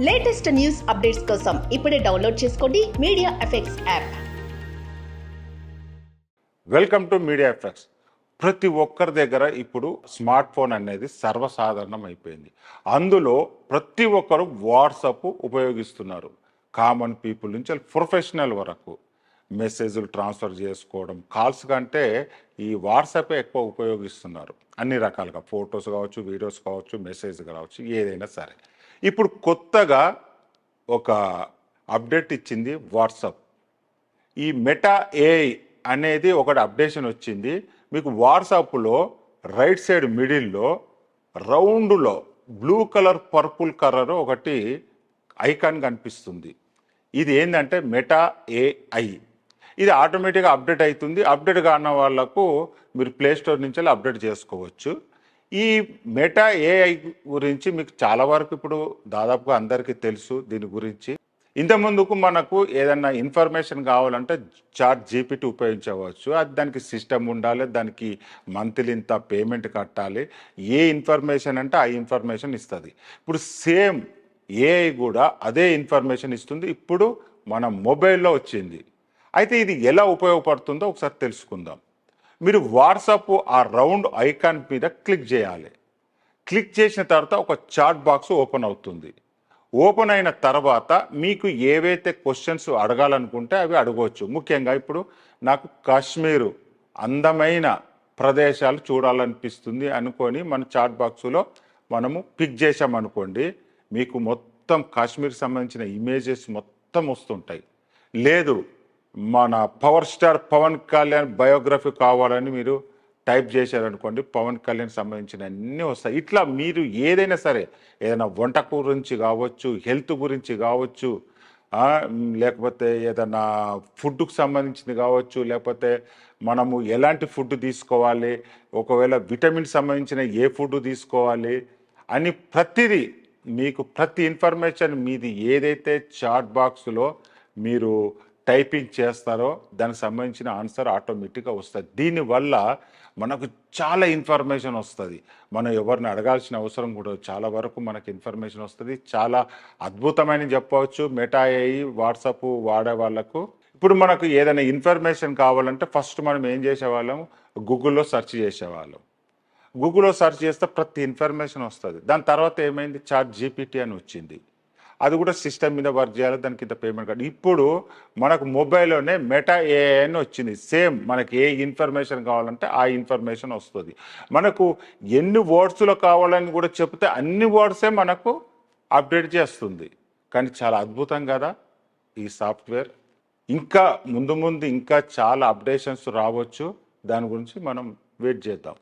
Latest news updates కోసం ఇప్పుడే download చేసుకోండి media effects app. Welcome to media effects. ప్రతి ఒక్కరి దగ్గర ఇప్పుడు స్మార్ట్ ఫోన్ అనేది సర్వసాధారణం అయిపోయింది. అందులో ప్రతి ఒక్కరు వాట్సాప్ ఉపయోగిస్తున్నారు. కామన్ పీపుల్ నుంచి ప్రొఫెషనల్ వరకు మెసేజ్లు ట్రాన్స్ఫర్ చేసుకోవడం, కాల్స్ కంటే ఈ వాట్సాపే ఎక్కువ ఉపయోగిస్తున్నారు. అన్ని రకాలుగా ఫొటోస్ కావచ్చు, వీడియోస్ కావచ్చు, మెసేజ్ కావచ్చు, ఏదైనా సరే. ఇప్పుడు కొత్తగా ఒక అప్డేట్ ఇచ్చింది వాట్సాప్. ఈ మెటా ఏఐ అనేది ఒకటి అప్డేషన్ వచ్చింది. మీకు వాట్సాప్లో రైట్ సైడ్ మిడిల్లో రౌండ్లో బ్లూ కలర్ పర్పుల్ కలర్ ఒకటి ఐకాన్ కనిపిస్తుంది. ఇది ఏంటంటే మెటా ఏఐ. ఇది ఆటోమేటిక్గా అప్డేట్ అవుతుంది. అప్డేట్ కాని వాళ్ళకు మీరు ప్లే స్టోర్ నుంచి అప్డేట్ చేసుకోవచ్చు. ఈ మెటా ఏఐ గురించి మీకు చాలా వరకు ఇప్పుడు దాదాపుగా అందరికీ తెలుసు. దీని గురించి ఇంతకుముందుకు మనకు ఏదన్నా ఇన్ఫర్మేషన్ కావాలంటే చాట్ జీపీటీ ఉపయోగించవచ్చు. అది దానికి సిస్టమ్ ఉండాలి, దానికి మంత్లీ ఇంత పేమెంట్ కట్టాలి. ఏ ఇన్ఫర్మేషన్ అంటే ఆ ఇన్ఫర్మేషన్ ఇస్తుంది. ఇప్పుడు సేమ్ ఏఐ కూడా అదే ఇన్ఫర్మేషన్ ఇస్తుంది. ఇప్పుడు మన మొబైల్లో వచ్చింది. అయితే ఇది ఎలా ఉపయోగపడుతుందో ఒకసారి తెలుసుకుందాం. మీరు వాట్సాప్ ఆ రౌండ్ ఐకాన్ మీద క్లిక్ చేయాలి. క్లిక్ చేసిన తర్వాత ఒక చాట్ బాక్స్ ఓపెన్ అవుతుంది. ఓపెన్ అయిన తర్వాత మీకు ఏవైతే క్వశ్చన్స్ అడగాలనుకుంటే అవి అడగవచ్చు. ముఖ్యంగా ఇప్పుడు నాకు కాశ్మీరు అందమైన ప్రదేశాలు చూడాలనిపిస్తుంది అనుకొని మన చాట్ బాక్స్లో మనము పిక్ చేసామనుకోండి, మీకు మొత్తం కాశ్మీర్ సంబంధించిన ఇమేజెస్ మొత్తం వస్తుంటాయి. లేదు మన power star Pawan Kalyan biography కావాలని మీరు టైప్ చేశారనుకోండి, పవన్ కళ్యాణ్ సంబంధించిన అన్నీ వస్తాయి. ఇట్లా మీరు ఏదైనా సరే, ఏదైనా వంట గురించి కావచ్చు, హెల్త్ గురించి కావచ్చు, లేకపోతే ఏదైనా ఫుడ్కు సంబంధించింది కావచ్చు, లేకపోతే మనము ఎలాంటి ఫుడ్ తీసుకోవాలి, ఒకవేళ విటమిన్ సంబంధించిన ఏ ఫుడ్ తీసుకోవాలి అని ప్రతిదీ మీకు ప్రతి ఇన్ఫర్మేషన్ మీది ఏదైతే చాట్ బాక్స్లో మీరు టైపింగ్ చేస్తారో దానికి సంబంధించిన ఆన్సర్ ఆటోమేటిక్గా వస్తుంది. దీనివల్ల మనకు చాలా ఇన్ఫర్మేషన్ వస్తుంది. మనం ఎవరిని అడగాల్సిన అవసరం కూడా చాలా వరకు మనకు ఇన్ఫర్మేషన్ వస్తుంది. చాలా అద్భుతమైన చెప్పవచ్చు మెటా ఏఐ వాట్సాప్ వాడే వాళ్ళకు. ఇప్పుడు మనకు ఏదైనా ఇన్ఫర్మేషన్ కావాలంటే ఫస్ట్ మనం ఏం చేసేవాళ్ళం, గూగుల్లో సెర్చ్ చేసేవాళ్ళం. గూగుల్లో సెర్చ్ చేస్తే ప్రతి ఇన్ఫర్మేషన్ వస్తుంది. దాని తర్వాత ఏమైంది, చాట్ జీపీటీ అని వచ్చింది. అది కూడా సిస్టమ్ మీద వర్క్ చేయాలి, దానికి ఇంత పేమెంట్ కాదు. ఇప్పుడు మనకు మొబైల్లోనే మెటా ఏఐ అని వచ్చింది. సేమ్ మనకి ఏ ఇన్ఫర్మేషన్ కావాలంటే ఆ ఇన్ఫర్మేషన్ వస్తుంది. మనకు ఎన్ని వర్డ్స్లో కావాలని కూడా చెప్తే అన్ని వర్డ్సే మనకు అప్డేట్ చేస్తుంది. కానీ చాలా అద్భుతం కదా ఈ సాఫ్ట్వేర్. ఇంకా ముందు ముందు ఇంకా చాలా అప్డేషన్స్ రావచ్చు. దాని గురించి మనం వెయిట్ చేద్దాం.